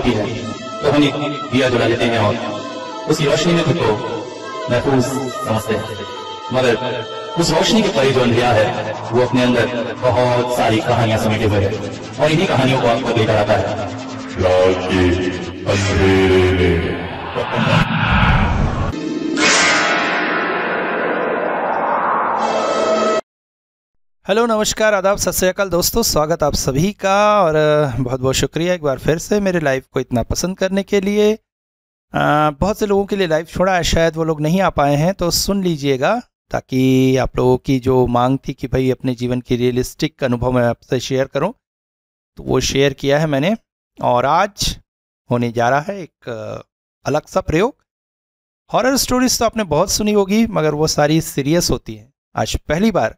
होती है तो हम एक दिया जला लेते हैं और उसकी रोशनी में खुद को महफूज समझते हैं, मगर उस रोशनी के परे जो अंधेरा है वो अपने अंदर बहुत सारी कहानियां समेटे हुए है और इन्हीं कहानियों को आपको लेकर आता है रात के अंधेरे में। हेलो, नमस्कार, आदाब, सत श्री अकाल दोस्तों, स्वागत आप सभी का। और बहुत बहुत शुक्रिया एक बार फिर से मेरे लाइव को इतना पसंद करने के लिए। बहुत से लोगों के लिए लाइव छोड़ा है, शायद वो लोग नहीं आ पाए हैं, तो सुन लीजिएगा ताकि आप लोगों की जो मांग थी कि भाई अपने जीवन की रियलिस्टिक अनुभव मैं आपसे शेयर करूं, तो वो शेयर किया है मैंने। और आज होने जा रहा है एक अलग सा प्रयोग। हॉरर स्टोरीज तो आपने बहुत सुनी होगी, मगर वो सारी सीरियस होती हैं। आज पहली बार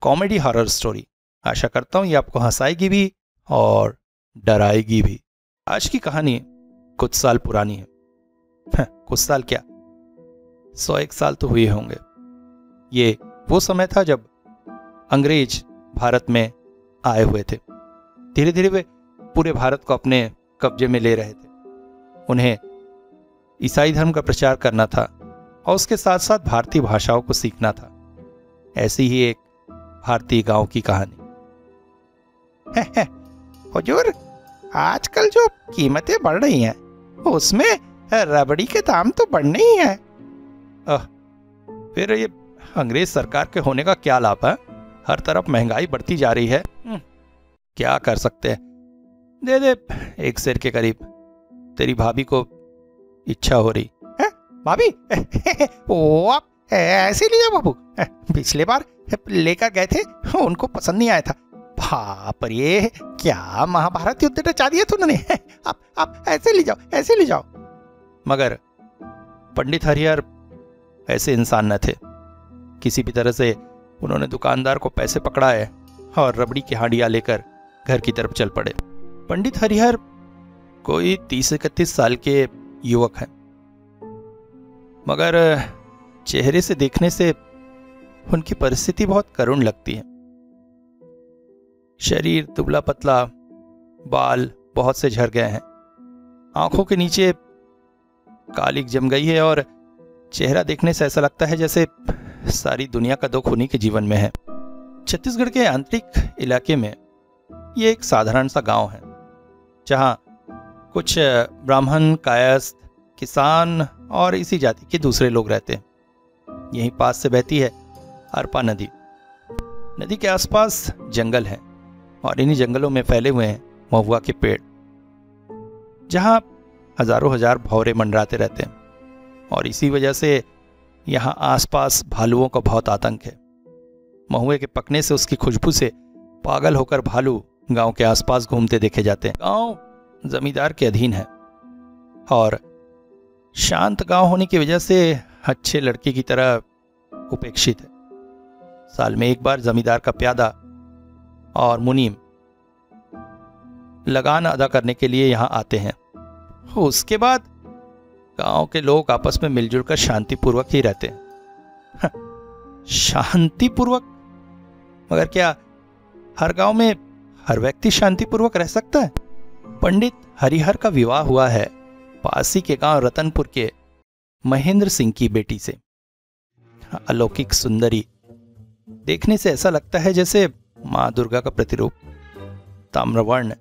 कॉमेडी हॉरर स्टोरी। आशा करता हूँ ये आपको हंसाएगी भी और डराएगी भी। आज की कहानी कुछ साल पुरानी है। कुछ साल क्या, 101 साल तो हुए होंगे। ये वो समय था जब अंग्रेज भारत में आए हुए थे। धीरे धीरे वे पूरे भारत को अपने कब्जे में ले रहे थे। उन्हें ईसाई धर्म का प्रचार करना था और उसके साथ साथ भारतीय भाषाओं को सीखना था। ऐसी ही एक भारतीय गांव की कहानी। हुजूर, आजकल जो कीमतें बढ़ रही हैं उसमें रबड़ी के दाम तो बढ़ने ही हैं। फिर ये अंग्रेज सरकार के होने का क्या लाभ है? हर तरफ महंगाई बढ़ती जा रही है। क्या कर सकते हैं? दे दे 1 सेर के करीब। तेरी भाभी को इच्छा हो रही है। भाभी ओ आप ऐसे ले जाओ बाबू। पिछले बार लेकर गए थे, उनको पसंद नहीं आया था। बाप रे, क्या महाभारत युद्ध रचा दिया था उन्होंने। आप ऐसे ले जाओ, ऐसे ले जाओ। मगर पंडित हरिहर ऐसे इंसान न थे। किसी भी तरह से उन्होंने दुकानदार को पैसे पकड़ाए और रबड़ी की हांडियां लेकर घर की तरफ चल पड़े। पंडित हरिहर कोई 30-31 साल के युवक हैं, मगर चेहरे से देखने से उनकी परिस्थिति बहुत करुण लगती है। शरीर दुबला पतला, बाल बहुत से झड़ गए हैं, आंखों के नीचे कालिक जम गई है और चेहरा देखने से ऐसा लगता है जैसे सारी दुनिया का दुख उन्हीं के जीवन में है। छत्तीसगढ़ के आंतरिक इलाके में ये एक साधारण सा गांव है, जहां कुछ ब्राह्मण, कायस्थ, किसान और इसी जाति के दूसरे लोग रहते हैं। यहीं पास से बहती है अरपा नदी। नदी के आसपास जंगल है और इन्हीं जंगलों में फैले हुए हैं महुआ के पेड़, जहां हजारों हजार भौरे मंडराते रहते हैं। और इसी वजह से यहां आसपास भालुओं का बहुत आतंक है। महुए के पकने से उसकी खुशबू से पागल होकर भालू गांव के आसपास घूमते देखे जाते हैं। गांव जमींदार के अधीन है और शांत गांव होने की वजह से अच्छे लड़के की तरह उपेक्षित है। साल में एक बार जमींदार का प्यादा और मुनीम लगान अदा करने के लिए यहां आते हैं। उसके बाद गांव के लोग आपस में मिलजुल कर शांतिपूर्वक ही रहते हैं। शांतिपूर्वक? मगर क्या हर गांव में हर व्यक्ति शांतिपूर्वक रह सकता है? पंडित हरिहर का विवाह हुआ है पासी के गांव रतनपुर के महेंद्र सिंह की बेटी से। अलौकिक सुंदरी, देखने से ऐसा लगता है जैसे मां दुर्गा का प्रतिरूप। ताम्रवर्ण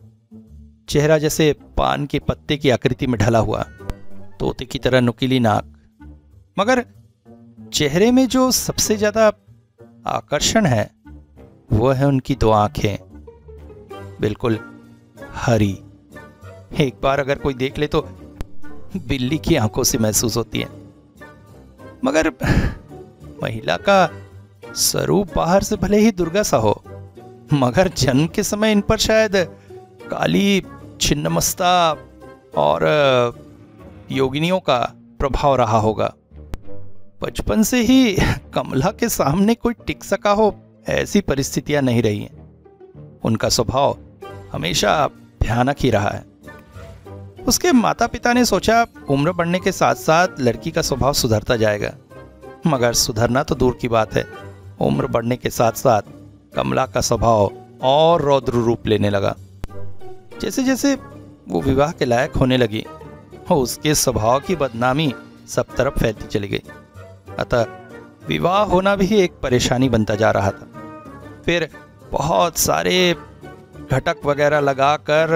चेहरा जैसे पान के पत्ते की आकृति में ढला हुआ, तोते की तरह नुकीली नाक। मगर चेहरे में जो सबसे ज्यादा आकर्षण है वो है उनकी 2 आंखें, बिल्कुल हरी। एक बार अगर कोई देख ले तो बिल्ली की आंखों से महसूस होती है। मगर महिला का स्वरूप बाहर से भले ही दुर्गा सा हो, मगर जन्म के समय इन पर शायद काली, छिन्नमस्ता और योगिनियों का प्रभाव रहा होगा। बचपन से ही कमला के सामने कोई टिक सका हो, ऐसी परिस्थितियां नहीं रही हैं। उनका स्वभाव हमेशा भयानक ही रहा है। उसके माता पिता ने सोचा उम्र बढ़ने के साथ साथ लड़की का स्वभाव सुधरता जाएगा, मगर सुधरना तो दूर की बात है, उम्र बढ़ने के साथ साथ कमला का स्वभाव और रौद्र रूप लेने लगा। जैसे जैसे वो विवाह के लायक होने लगी और उसके स्वभाव की बदनामी सब तरफ फैलती चली गई। अतः विवाह होना भी एक परेशानी बनता जा रहा था। फिर बहुत सारे घटक वगैरह लगाकर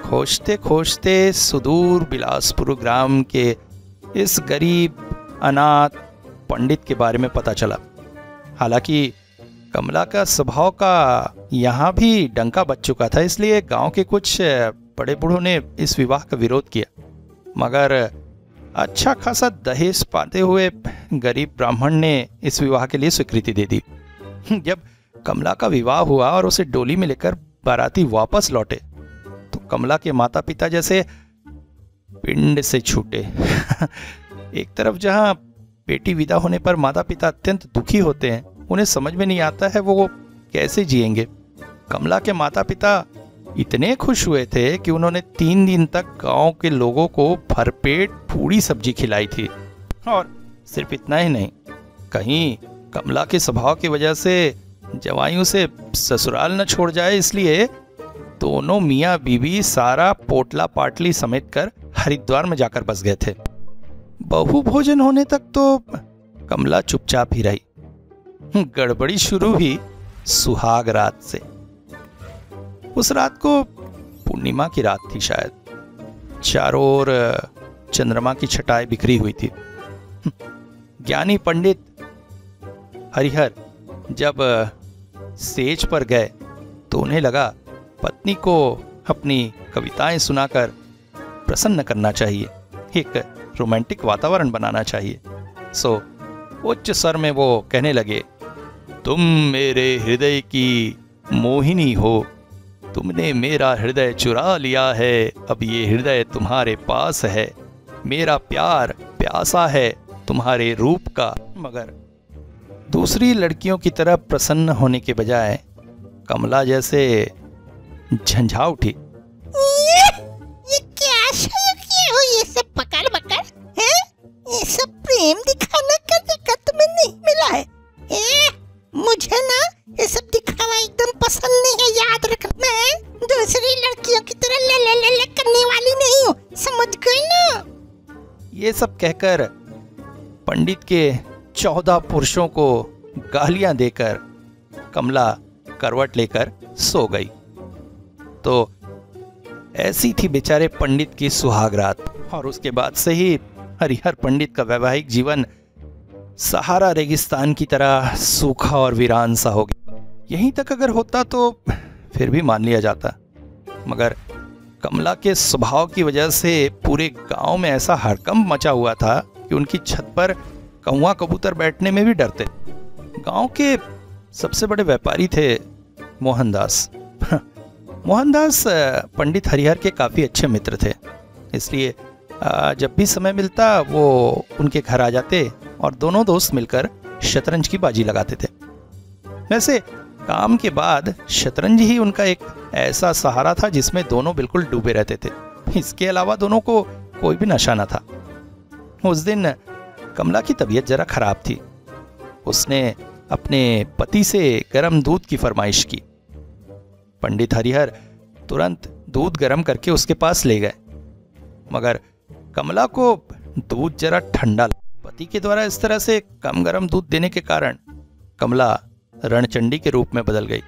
खोजते खोजते सुदूर बिलासपुर ग्राम के इस गरीब अनाथ पंडित के बारे में पता चला। हालांकि कमला का स्वभाव का यहाँ भी डंका बज चुका था, इसलिए गांव के कुछ बड़े बूढ़ों ने इस विवाह का विरोध किया, मगर अच्छा खासा दहेज पाते हुए गरीब ब्राह्मण ने इस विवाह के लिए स्वीकृति दे दी। जब कमला का विवाह हुआ और उसे डोली में लेकर बाराती वापस लौटे तो कमला के माता पिता जैसे पिंड से छूटे। एक तरफ जहां बेटी विदा होने पर माता पिता अत्यंत दुखी होते हैं, उन्हें समझ में नहीं आता है वो कैसे जिएंगे। कमला के माता पिता इतने खुश हुए थे कि उन्होंने 3 दिन तक गांव के लोगों को भरपेट पूरी सब्जी खिलाई थी। और सिर्फ इतना ही नहीं, कहीं कमला के स्वभाव की वजह से जवाइयों से ससुराल न छोड़ जाए, इसलिए दोनों मियाँ बीवी सारा पोटला पाटली समेट कर हरिद्वार में जाकर बस गए थे। बहु भोजन होने तक तो कमला चुपचाप ही रही। गड़बड़ी शुरू हुई सुहाग रात से। उस रात को पूर्णिमा की रात थी शायद। चारों ओर चंद्रमा की छटाई बिखरी हुई थी। ज्ञानी पंडित हरिहर जब सेज पर गए तो उन्हें लगा पत्नी को अपनी कविताएं सुनाकर प्रसन्न करना चाहिए, एक रोमांटिक वातावरण बनाना चाहिए। सो उच्च स्वर में वो कहने लगे, तुम मेरे हृदय की मोहिनी हो, तुमने मेरा हृदय चुरा लिया है, अब ये हृदय तुम्हारे पास है, मेरा प्यार प्यासा है तुम्हारे रूप का। मगर दूसरी लड़कियों की तरह प्रसन्न होने के बजाय कमला जैसे झंझा उठी। ये क्या शुरू किए हो, ये सब पकड़ पकड़ है? ये सब प्रेम दिखाना करने का तुम्हें नहीं मिला है? मुझे ना ये सब दिखावा एकदम पसंद नहीं है, याद रख। मैं दूसरी लड़कियों की तरह ले करने वाली नहीं हूँ, समझ गई ना? ये सब कहकर पंडित के 14 पुरुषों को गालियां देकर कमला करवट लेकर सो गई। तो ऐसी थी बेचारे पंडित की सुहाग रात। और उसके बाद से ही हरिहर पंडित का वैवाहिक जीवन सहारा रेगिस्तान की तरह सूखा और वीरान सा हो गया। यहीं तक अगर होता तो फिर भी मान लिया जाता, मगर कमला के स्वभाव की वजह से पूरे गांव में ऐसा हड़कंप मचा हुआ था कि उनकी छत पर कौवा कबूतर बैठने में भी डरते। गांव के सबसे बड़े व्यापारी थे मोहनदास। मोहनदास पंडित हरिहर के काफ़ी अच्छे मित्र थे, इसलिए जब भी समय मिलता वो उनके घर आ जाते और दोनों दोस्त मिलकर शतरंज की बाजी लगाते थे। वैसे काम के बाद शतरंज ही उनका एक ऐसा सहारा था जिसमें दोनों बिल्कुल डूबे रहते थे। इसके अलावा दोनों को कोई भी नशा न था। उस दिन कमला की तबीयत जरा खराब थी। उसने अपने पति से गर्म दूध की फरमाइश की। पंडित हरिहर तुरंत दूध गर्म करके उसके पास ले गए, मगर कमला को दूध जरा ठंडा लगा। पति के द्वारा इस तरह से कम गर्म दूध देने के कारण कमला रणचंडी के रूप में बदल गई।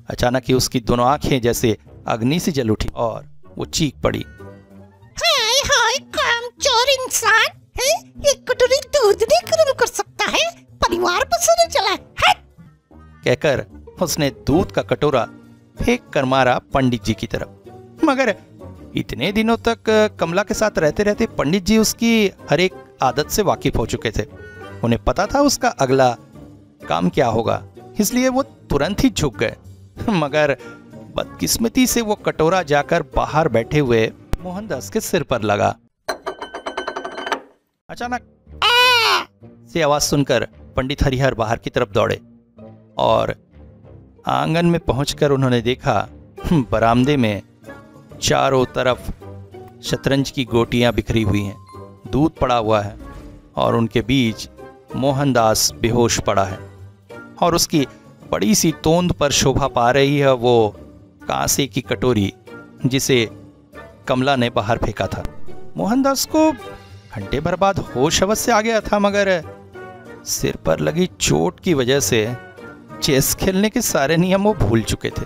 अचानक ही उसकी दोनों आंखें जैसे अग्नि से जल उठी और वो चीख पड़ी, हाय हाय कामचोर इंसान है, एक कटोरी दूध नहीं गर्म कर सकता है, परिवार बसाने चला है। कहकर उसने दूध का कटोरा फेंक कर मारा पंडित जी की तरफ। मगर इतने दिनों तक कमला के साथ रहते रहते पंडित जी उसकी हर एक आदत से वाकिफ हो चुके थे। उन्हें पता था उसका अगला काम क्या होगा, इसलिए वो तुरंत ही झुक गए। मगर बदकिस्मती से वो कटोरा जाकर बाहर बैठे हुए मोहनदास के सिर पर लगा। अचानक से आवाज सुनकर पंडित हरिहर बाहर की तरफ दौड़े और आंगन में पहुंचकर उन्होंने देखा बरामदे में चारों तरफ शतरंज की गोटियां बिखरी हुई हैं, दूध पड़ा हुआ है और उनके बीच मोहनदास बेहोश पड़ा है और उसकी बड़ी सी तोंद पर शोभा पा रही है वो कांसे की कटोरी जिसे कमला ने बाहर फेंका था। मोहनदास को घंटे भर बाद होश अवश्य से आ गया था, मगर सिर पर लगी चोट की वजह से चेस खेलने के सारे नियम वो भूल चुके थे।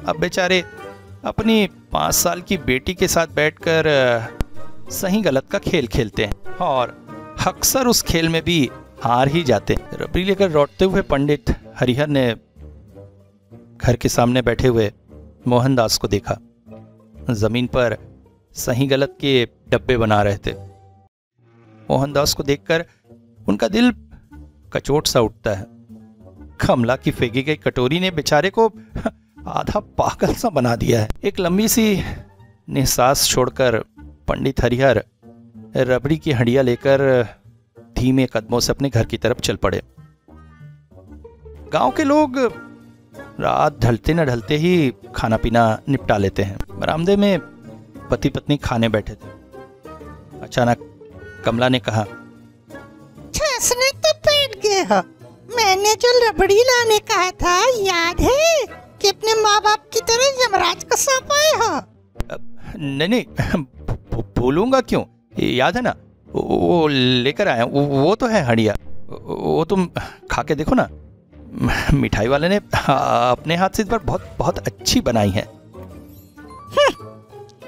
अब बेचारे अपनी 5 साल की बेटी के साथ बैठकर सही गलत का खेल खेलते हैं और अक्सर उस खेल में भी हार ही जाते हैं। रबड़ी लेकर लौटते हुए पंडित हरिहर ने घर के सामने बैठे हुए मोहनदास को देखा। जमीन पर सही गलत के डब्बे बना रहे थे। मोहनदास को देखकर उनका दिल कचोट सा उठता है। कमला की फेंकी गई कटोरी ने बेचारे को आधा पागल सा बना दिया है। एक लंबी सी निश्वास छोड़कर पंडित हरिहर रबड़ी की हंडिया लेकर धीमे कदमों से अपने घर की तरफ चल पड़े। गांव के लोग रात ढलते न ढलते ही खाना पीना निपटा लेते हैं। बरामदे में पति पत्नी खाने बैठे थे। अचानक कमला ने कहा, छासने तो बैठ गए हो। मैंने जो रबड़ी लाने कहा था याद है कि अपने माँ बाप की तरह यमराज को सौंप आए हो? नहीं, भूलूंगा क्यों, याद है ना, वो लेकर आया। वो तो है हंडिया, वो तुम खा के देखो ना। मिठाई वाले ने अपने हाथ से इस बार बहुत बहुत अच्छी बनाई है।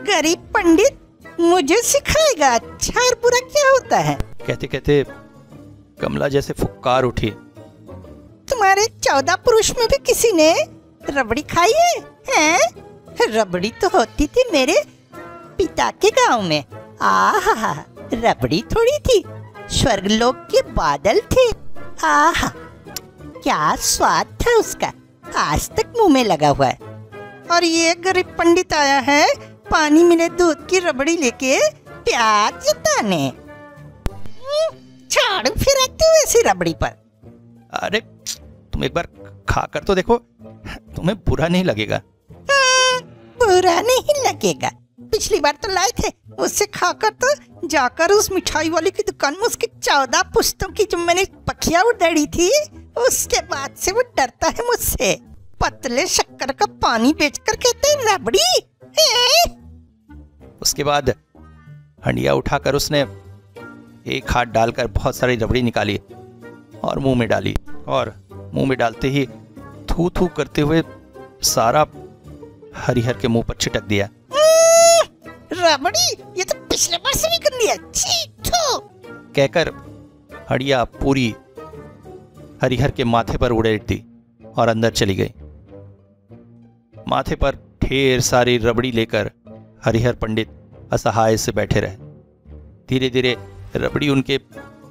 गरीब पंडित मुझे सिखाएगा अच्छा और बुरा क्या होता है। कहते कहते कमला जैसे फुक्कार उठी। तुम्हारे 14 पुरुष में भी किसी ने रबड़ी खाई है? हैं? रबड़ी तो होती थी मेरे पिता के गांव में। आहा, रबड़ी थोड़ी थी, स्वर्गलोक के बादल थे। आहा, क्या स्वाद था उसका, आज तक मुंह में लगा हुआ है। और ये गरीब पंडित आया है पानी मिले दूध की रबड़ी लेके प्यार जताने। झाड़ू फिराते हुए ऐसी रबड़ी पर। अरे तुम एक बार खा कर तो देखो, तुम्हें बुरा नहीं लगेगा। बुरा नहीं लगेगा। पिछली बार तो लाए थे, उससे खाकर तो जाकर उस मिठाई वाली की दुकान में उसकी 14 पुश्तों की जो मैंने पखिया उड़ाड़ी थी, उसके बाद से वो डरता है मुझसे। पतले शक्कर का पानी बेचकर कहते हैं रबड़ी। उसके बाद हंडिया उठाकर उसने एक हाथ डालकर बहुत सारी रबड़ी निकाली और मुंह में डाली, और मुंह में डालते ही थू थू करते हुए सारा हरिहर के मुंह पर छिटक दिया। रबड़ी, ये तो पिछले बार से भी कर लिया। छी थू कहकर हंडिया पूरी हरिहर के माथे पर उड़ेल दी और अंदर चली गई। माथे पर ढेर सारी रबड़ी लेकर हरिहर पंडित असहाय से बैठे रहे। धीरे धीरे रबड़ी उनके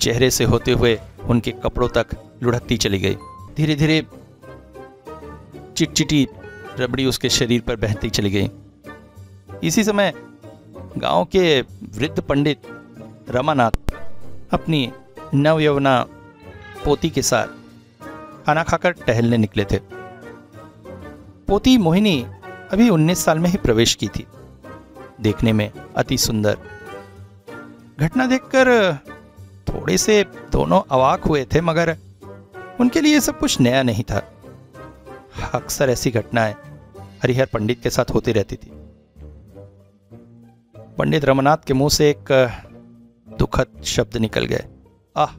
चेहरे से होते हुए उनके कपड़ों तक लुढ़कती चली गई। धीरे धीरे चिटचिटी रबड़ी उसके शरीर पर बहती चली गई। इसी समय गांव के वृद्ध पंडित रमानाथ अपनी नवयौवना पोती के साथ खाना खाकर टहलने निकले थे। पोती मोहिनी अभी 19 साल में ही प्रवेश की थी। देखने में अति सुंदर। घटना देखकर थोड़े से दोनों अवाक हुए थे, मगर उनके लिए सब कुछ नया नहीं था। अक्सर ऐसी घटनाएं हरिहर पंडित के साथ होती रहती थी। पंडित रमानाथ के मुंह से एक दुखद शब्द निकल गए। आह,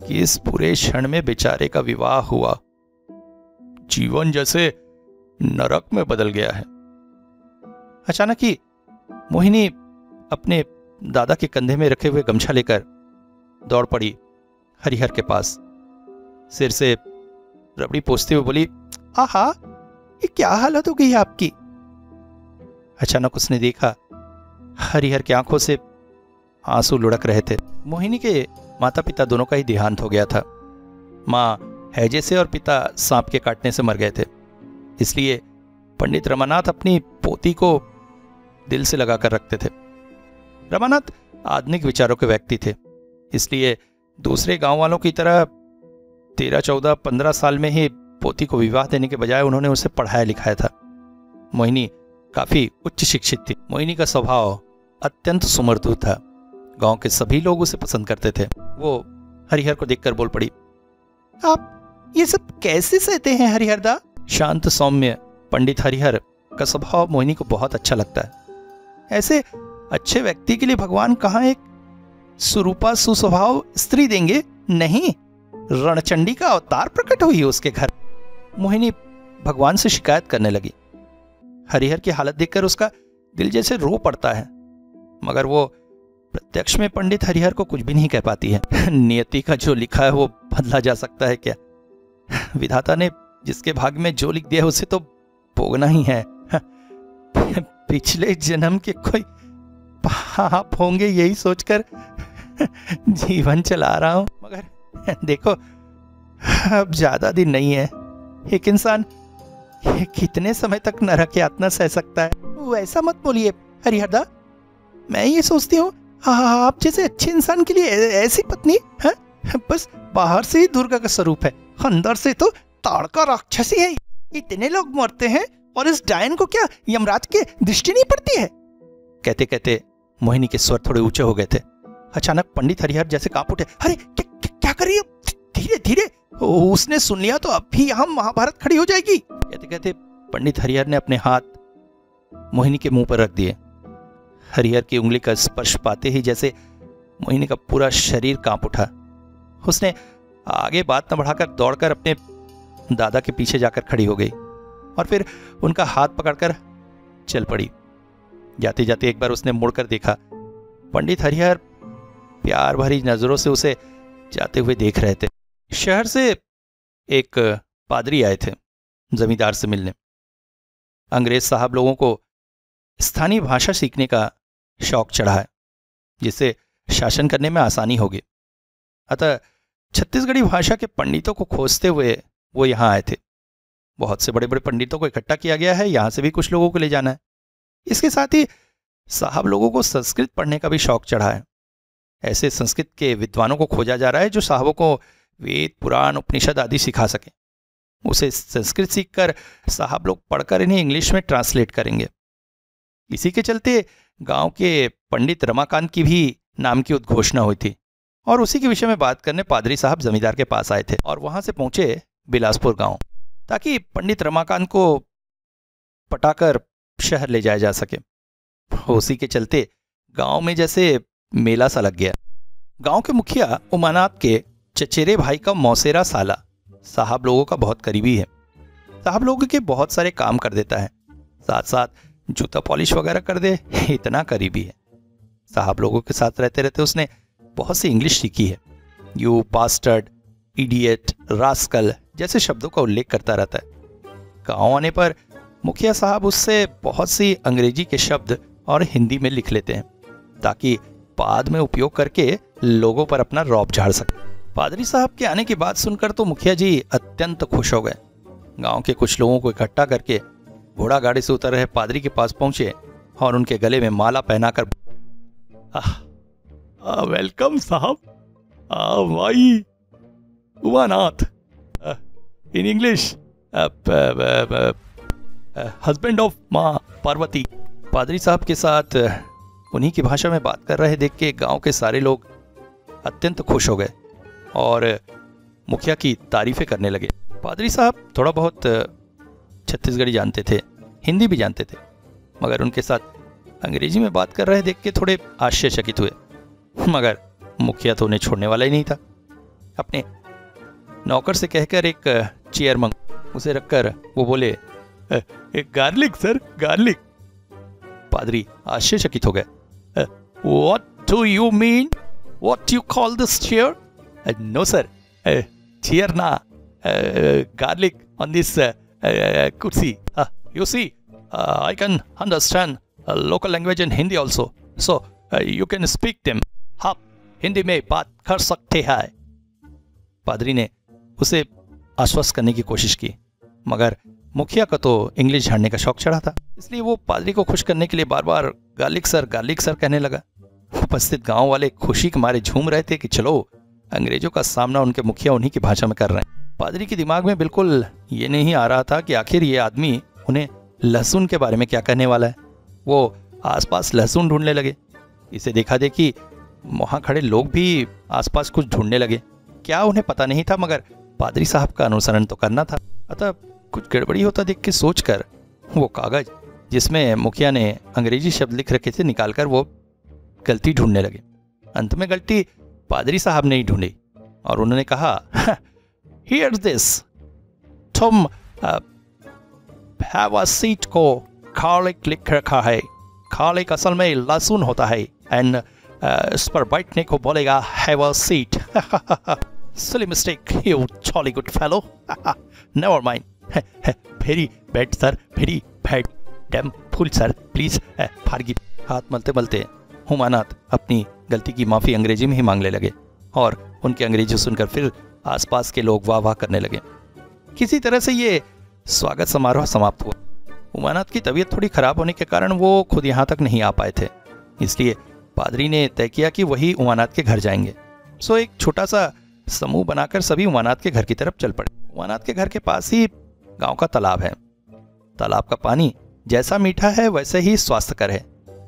किस बुरे क्षण में बेचारे का विवाह हुआ। जीवन जैसे नरक में बदल गया है। अचानक ही मोहिनी अपने दादा के कंधे में रखे हुए गमछा लेकर दौड़ पड़ी हरिहर के पास। सिर से रबड़ी पोंछते हुए बोली, आहा, ये क्या हालत हो गई है आपकी। अचानक उसने देखा हरिहर की आंखों से आंसू लुढ़क रहे थे। मोहिनी के माता पिता दोनों का ही देहांत हो गया था। माँ हैजे से और पिता सांप के काटने से मर गए थे। इसलिए पंडित रमानाथ अपनी पोती को दिल से लगाकर रखते थे। रमानाथ आधुनिक विचारों के व्यक्ति थे, इसलिए दूसरे गांव वालों की तरह 13, 14, 15 साल में ही पोती को विवाह देने के बजाय उन्होंने उसे पढ़ाया लिखाया था। मोहिनी काफी उच्च शिक्षित थी। मोहिनी का स्वभाव अत्यंत सुमधुर था। गांव के सभी लोग उसे पसंद करते थे। वो हरिहर को देखकर बोल पड़ी, आप ये सब कैसे सहते हैं हरिहरदा। शांत सौम्य पंडित हरिहर का स्वभाव मोहिनी को बहुत अच्छा लगता है। ऐसे अच्छे व्यक्ति के लिए भगवान कहाँ एक सुरूपा सुस्वभाव स्त्री देंगे? नहीं, रणचंडी का अवतार प्रकट हुई उसके घर। मोहिनी भगवान से शिकायत करने लगी। हरिहर की हालत देखकर उसका दिल जैसे रो पड़ता है, मगर वो प्रत्यक्ष में पंडित हरिहर को कुछ भी नहीं कह पाती है। नियति का जो लिखा है वो बदला जा सकता है क्या? विधाता ने जिसके भाग में जो लिख दिया है उसे तो भोगना ही है। पिछले जन्म के कोई पाप होंगे यही सोचकर जीवन चला रहा हूं, मगर देखो अब ज्यादा दिन नहीं है। एक इंसान कितने समय तक नरक यातना सह सकता है? वैसा मत बोलिए हरिहरदा, मैं ये सोचती हूँ आप जैसे अच्छे इंसान के लिए ऐसी पत्नी है बस बाहर से ही दुर्गा का स्वरूप है, अंदर से तो ताड़का राक्षसी है। इतने लोग मरते हैं और इस डायन को क्या यमराज के दृष्टि नहीं पड़ती है? कहते कहते मोहिनी के स्वर थोड़े ऊंचे हो गए थे। अचानक पंडित हरिहर जैसे कांप उठे। अरे क्या कर रही हो? धीरे धीरे, उसने सुन लिया तो अभी यहाँ महाभारत खड़ी हो जाएगी। कहते कहते पंडित हरिहर ने अपने हाथ मोहिनी के मुंह पर रख दिए। हरिहर की उंगली का स्पर्श पाते ही जैसे मोहिनी का पूरा शरीर कांप उठा। उसने आगे बात न बढ़ाकर दौड़कर अपने दादा के पीछे जाकर खड़ी हो गई और फिर उनका हाथ पकड़कर चल पड़ी। जाते जाते एक बार उसने मुड़कर देखा। पंडित हरिहर प्यार भरी नजरों से उसे जाते हुए देख रहे थे। शहर से एक पादरी आए थे जमींदार से मिलने। अंग्रेज साहब लोगों को स्थानीय भाषा सीखने का शौक चढ़ा है, जिससे शासन करने में आसानी होगी। अतः छत्तीसगढ़ी भाषा के पंडितों को खोजते हुए वो यहाँ आए थे। बहुत से बड़े बड़े पंडितों को इकट्ठा किया गया है, यहाँ से भी कुछ लोगों को ले जाना है। इसके साथ ही साहब लोगों को संस्कृत पढ़ने का भी शौक चढ़ा है। ऐसे संस्कृत के विद्वानों को खोजा जा रहा है जो साहबों को वेद, पुराण, उपनिषद आदि सिखा सके। उसे संस्कृत सीखकर साहब लोग पढ़कर इन्हें इंग्लिश में ट्रांसलेट करेंगे। इसी के चलते गांव के पंडित रमाकांत की भी नाम की उद्घोषणा हुई थी और उसी के विषय में बात करने पादरी साहब जमींदार के पास आए थे और वहां से पहुंचे बिलासपुर गांव, ताकि पंडित रमाकांत को पटाकर शहर ले जाया जा सके। उसी के चलते गांव में जैसे मेला सा लग गया। गांव के मुखिया उमानाथ के चचेरे भाई का मौसेरा साला साहब लोगों का बहुत करीबी है। साहब लोगों के बहुत सारे काम कर देता है, साथ साथ जूता पॉलिश वगैरह कर दे, इतना करीबी है। साहब लोगों के साथ रहते रहते उसने बहुत सी इंग्लिश सीखी है। यू, बास्टर्ड, इडियट, रास्कल जैसे शब्दों का उल्लेख करता रहता है। गाँव आने पर मुखिया साहब उससे बहुत सी अंग्रेजी के शब्द और हिंदी में लिख लेते हैं, ताकि बाद में उपयोग करके लोगों पर अपना रौब झाड़ सके। पादरी साहब के आने की बात सुनकर तो मुखिया जी अत्यंत खुश हो गए। गांव के कुछ लोगों को इकट्ठा करके घोड़ा गाड़ी से उतर रहे पादरी के पास पहुंचे और उनके गले में माला पहनाकर वेलकम साहब, my Umanath, in English husband of माँ पार्वती। पादरी साहब के साथ उन्हीं की भाषा में बात कर रहे देख के गांव के सारे लोग अत्यंत खुश हो गए और मुखिया की तारीफें करने लगे। पादरी साहब थोड़ा बहुत छत्तीसगढ़ी जानते थे, हिंदी भी जानते थे, मगर उनके साथ अंग्रेजी में बात कर रहे देख के थोड़े आश्चर्यचकित हुए। मगर मुखिया तो उन्हें छोड़ने वाला ही नहीं था। अपने नौकर से कहकर एक चेयर मंग उसे रखकर वो बोले, एक गार्लिक सर, गार्लिक। पादरी आश्चर्यचकित हो गए। What do you mean? What you call this chair? No sir, chair na, garlic on this kursi. You see, I can understand local language and Hindi also, so you can speak them. आप हिंदी में बात कर सकते हैं। पादरी ने उसे आश्वस्त करने की कोशिश की, मगर मुखिया का तो इंग्लिश झाड़ने का शौक चढ़ा था, इसलिए वो पादरी को खुश करने के लिए बार बार गार्लिक सर कहने लगा। उपस्थित गांव वाले खुशी के मारे झूम रहे थे कि चलो अंग्रेजों का सामना उनके मुखिया उन्हीं की भाषा में कर रहे हैं। पादरी के दिमाग में बिल्कुल ये नहीं आ रहा था कि आखिर ये आदमी उन्हें लहसुन के बारे में क्या कहने वाला है। वो आसपास लहसुन ढूंढने लगे। इसे देखा देखी वहाँ खड़े लोग भी आसपास कुछ ढूंढने लगे। क्या उन्हें पता नहीं था, मगर पादरी साहब का अनुसरण तो करना था। अतः कुछ गड़बड़ी होता देख के सोचकर वो कागज जिसमें मुखिया ने अंग्रेजी शब्द लिख रखे थे निकालकर वो गलती ढूंढने लगे। अंत में गलती पादरी साहब ने ही ढूंढी और उन्होंने कहा, हियर दिस, तुम हैव अ सीट को खालिक लिख रखा है। खालिक असल में लहसुन होता है एंड इस पर बैठने को बोलेगा have a seat. Silly mistake you jolly good fellow. Never mind. Very bad sir, very bad, dam full sir, please forgive. हाथ मलते मलते हुमानात अपनी गलती की माफ़ी अंग्रेजी में ही मांगने लगे और उनकी अंग्रेजी सुनकर फिर आसपास के लोग वाह वाह करने लगे। किसी तरह से ये स्वागत समारोह समाप्त हुआ। हुमानात की तबीयत थोड़ी खराब होने के कारण वो खुद यहाँ तक नहीं आ पाए थे, इसलिए पादरी ने तय किया कि वही उमानात के घर जाएंगे। सो एक छोटा सा समूह बनाकर सभी उमानात के घर की तरफ चल पड़े। उमानात के घर के पास ही गांव का तालाब है। तालाब का पानी जैसा मीठा है वैसे ही स्वास्थ्यकर है।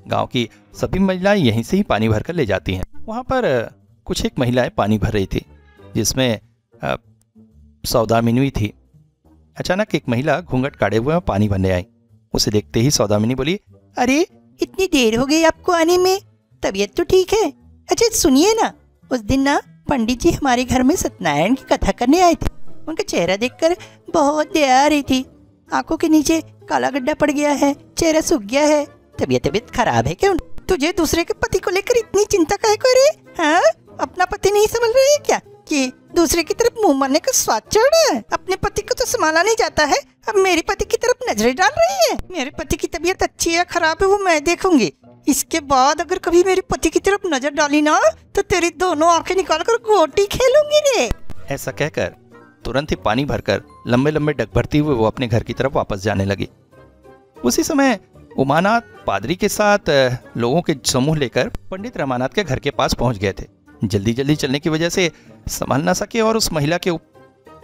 गांव की सभी महिलाएं यहीं से ही पानी भरकर ले जाती हैं। वहां पर कुछ एक महिलाएं पानी भर रही थी, जिसमें सौदामिनी थी। अचानक एक महिला घूंघट काढ़े हुए पानी भरने आई। उसे देखते ही सौदामिनी बोली, अरे इतनी देर हो गई आपको आने में, तबीयत तो ठीक है? अच्छा सुनिए ना, उस दिन ना पंडित जी हमारे घर में सत्यनारायण की कथा करने आए थे। उनका चेहरा देखकर बहुत दया आ रही थी। आंखों के नीचे काला गड्ढा पड़ गया है, चेहरा सूख गया है। तबीयत खराब है क्या? तुझे दूसरे के पति को लेकर इतनी चिंता काहे को रे? हाँ, अपना पति नहीं समझ रही है क्या कि दूसरे की तरफ मुंह मारने का स्वाद चढ़ रहा है? अपने पति को तो संभाला नहीं जाता है, अब मेरे पति की तरफ नजरें डाल रही है। मेरे पति की तबीयत अच्छी है खराब है वो मैं देखूंगी। इसके बाद अगर कभी मेरे पति की तरफ नजर डाली ना तो तेरी दोनों आंखें निकालकर गोटी खेलूंगी रे। ऐसा कहकर तुरंत ही पानी भरकर लंबे लंबे डग भरती हुए वो अपने घर की तरफ वापस जाने लगी। उसी समय उमानात पादरी के साथ लोगों के समूह लेकर पंडित रमानाथ के घर के पास पहुंच गए थे। जल्दी जल्दी चलने की वजह से संभाल ना सके और उस महिला के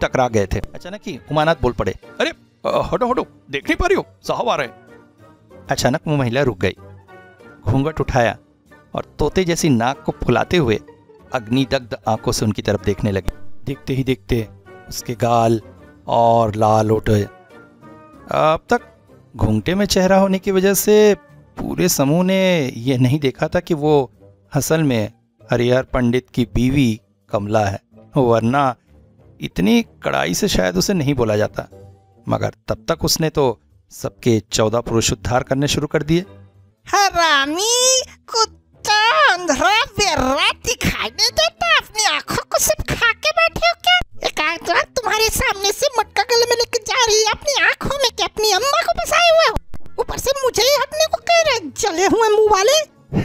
टकरा गए थे। अचानक ही उमानात बोल पड़े, अरे हटो हटो, देख नहीं पा रही हो, साहब आ रहे हैं। अचानक वो महिला रुक गई, घूंघट उठाया और तोते जैसी नाक को फुलाते हुए अग्निदग्ध आंखों से उनकी तरफ देखने लगी। देखते ही देखते उसके गाल और लाल उठ गए। अब तक घूंघटे में चेहरा होने की वजह से पूरे समूह ने यह नहीं देखा था कि वो असल में हरिहर पंडित की बीवी कमला है, वरना इतनी कड़ाई से शायद उसे नहीं बोला जाता। मगर तब तक उसने तो सबके 14 पुरुष उद्धार करने शुरू कर दिए। हरामी कुत्ता, अंधरा बेर्रा दिखाई नहीं देता, अपनी आंखों को सिर्फ खा के बैठे हो क्या? एक आदमी तुम्हारे सामने से मटका गले में लेकर जा रही है, अपनी आंखों में क्या अपनी अम्मा को बसाए हुए हो? ऊपर से मुझे ही हटने को कह रहे, जले हुए मुंह वाले।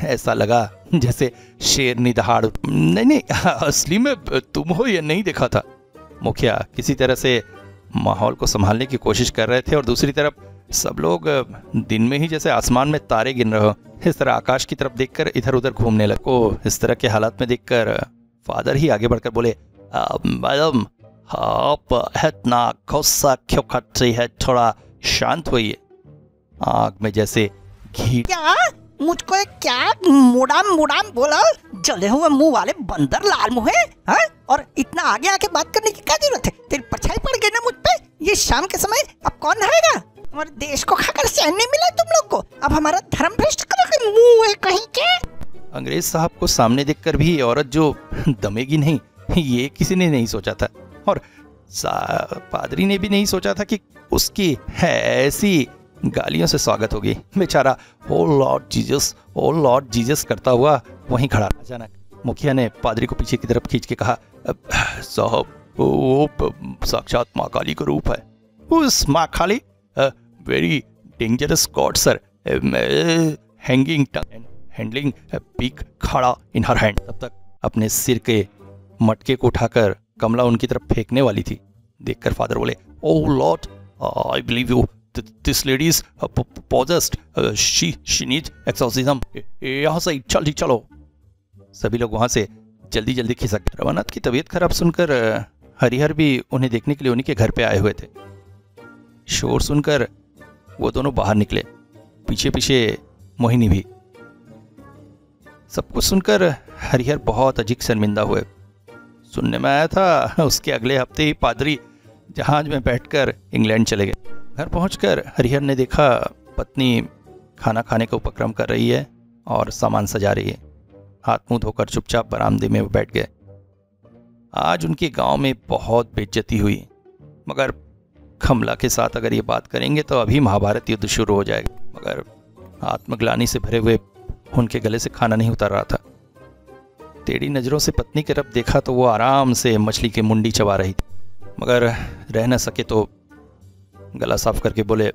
ऐसा लगा जैसे शेरनी दहाड़। नहीं, असली में तुम हो ये नहीं देखा था। मुखिया किसी तरह से माहौल को संभालने की कोशिश कर रहे थे और दूसरी तरफ सब लोग दिन में ही जैसे आसमान में तारे गिन रहे हो इस तरह आकाश की तरफ देखकर इधर उधर घूमने लगे। इस तरह के हालात में देखकर फादर ही आगे बढ़कर बोले, मैडम आप इतना गुस्सा क्यों करती है, थोड़ा शांत होइए। आग में जैसे घी। क्या मुझको क्या मुड़ाम मुड़ाम बोला? जले हुए मुंह वाले बंदर, लाल मुंह है, हाँ? और इतना आगे आके बात करने की क्या जरूरत है? तेरी परछाई पड़ गई ना मुझ पे। ये शाम के समय अब कौन रहेगा? हमारे देश को खाकर चैन नहीं मिला तुम लोग को, अब हमारा धर्म भ्रष्ट करोगे मुंह है कहीं के। अंग्रेज साहब को सामने देखकर भी ये औरत जो दमेगी नहीं, ये किसी ने नहीं सोचा था और पादरी ने भी नहीं सोचा था कि उसकी ऐसी गालियों से स्वागत होगी। बेचारा ओ लॉर्ड जीसस करता हुआ वहीं खड़ा। अचानक मुखिया ने पादरी को पीछे की तरफ खींच के कहा, साहब वो साक्षात माँ काली का रूप है। उस माँ Kali? Very dangerous god sir, hanging tongue and handling peak खड़ा इन हर हैंड। तब तक अपने सिर के मटके को उठाकर कमला उनकी तरफ फेंकने वाली थी। देखकर फादर बोले, oh lord, I believe you, this lady is possessed, she needs exorcism। यहाँ से जल्दी चलो। सभी लोग वहां से जल्दी जल्दी खिसक गए। रमानाथ की तबीयत खराब सुनकर हरिहर भी उन्हें देखने के लिए उन्हीं के घर पे आए हुए थे। शोर सुनकर वो दोनों बाहर निकले, पीछे पीछे मोहिनी भी। सब कुछ सुनकर हरिहर बहुत अधिक शर्मिंदा हुए। सुनने में आया था उसके अगले हफ्ते ही पादरी जहाज में बैठकर इंग्लैंड चले गए। घर पहुंचकर हरिहर ने देखा पत्नी खाना खाने का उपक्रम कर रही है और सामान सजा रही है। हाथ मुंह धोकर चुपचाप बरामदे में वो बैठ गए। आज उनके गांव में बहुत बेइज्जती हुई, मगर कमला के साथ अगर ये बात करेंगे तो अभी महाभारत युद्ध शुरू हो जाएगा। मगर आत्मग्लानि से भरे हुए उनके गले से खाना नहीं उतर रहा था। टेढ़ी नजरों से पत्नी की तरफ देखा तो वो आराम से मछली की मुंडी चबा रही थी, मगर रह न सके तो गला साफ करके बोले,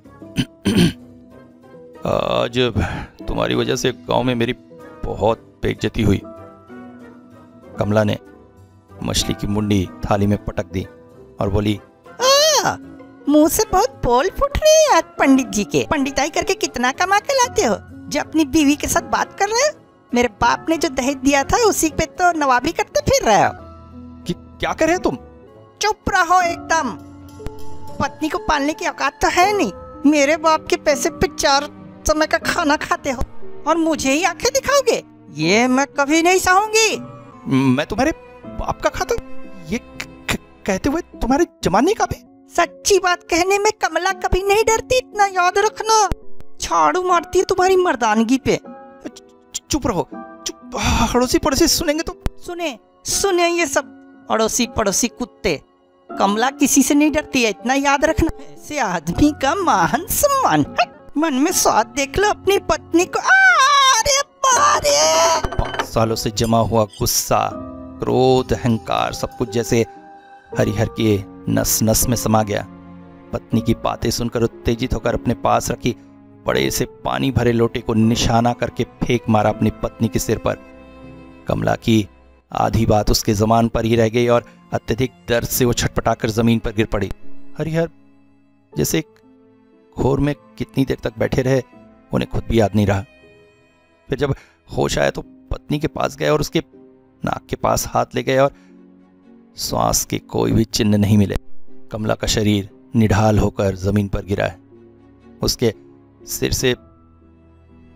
आज तुम्हारी वजह से गांव में मेरी बहुत बेइज्जती हुई। कमला ने मछली की मुंडी थाली में पटक दी और बोली, मुंह से बहुत बोल फुट रहे हैं आज पंडित जी के। पंडिताई करके कितना कमा के लाते हो जो अपनी बीवी के साथ बात कर रहे हो? मेरे बाप ने जो दहेज दिया था उसी पे तो नवाबी करते फिर रहे हो। क्या कर रहे हो तुम? चुप रहो एकदम। पत्नी को पालने की औकात तो है नहीं। मेरे बाप के पैसे पे 4 समय का खाना खाते हो और मुझे ही आंखें दिखाओगे? ये मैं कभी नहीं सहूंगी। मैं तुम्हारे बाप का खाता? ये कहते हुए तुम्हारे जमाने का भी? सच्ची बात कहने में कमला कभी नहीं डरती, इतना याद रखना। झाड़ू मारती है तुम्हारी मर्दानगी पे। चुप रहो, चुप। अड़ोसी पड़ोसी सुनेंगे तो। सुने ये सब अड़ोसी पड़ोसी कुत्ते। कमला किसी से नहीं डरती है, इतना याद रखना। ऐसे आदमी का मान सम्मान। मन में स्वाद देख लो अपनी पत्नी को। अरे बारे! 5 सालों से जमा हुआ गुस्सा, क्रोध, अहंकार सब कुछ जैसे हरिहर के नस नस में समा गया। पत्नी की बातें सुनकर उत्तेजित होकर अपने पास रखी बड़े से पानी भरे लोटे को निशाना करके फेंक मारा अपनी पत्नी के सिर पर। कमला की आधी बात उसके ज़बान पर ही रह गई और अत्यधिक दर्द से वो छटपटाकर जमीन पर गिर पड़ी। हरिहर जैसे एक घोर में कितनी देर तक बैठे रहे उन्हें खुद भी याद नहीं रहा। फिर जब होश आया तो पत्नी के पास गए और उसके नाक के पास हाथ ले गए और श्वास के कोई भी चिन्ह नहीं मिले। कमला का शरीर निढाल होकर जमीन पर गिरा है। उसके सिर से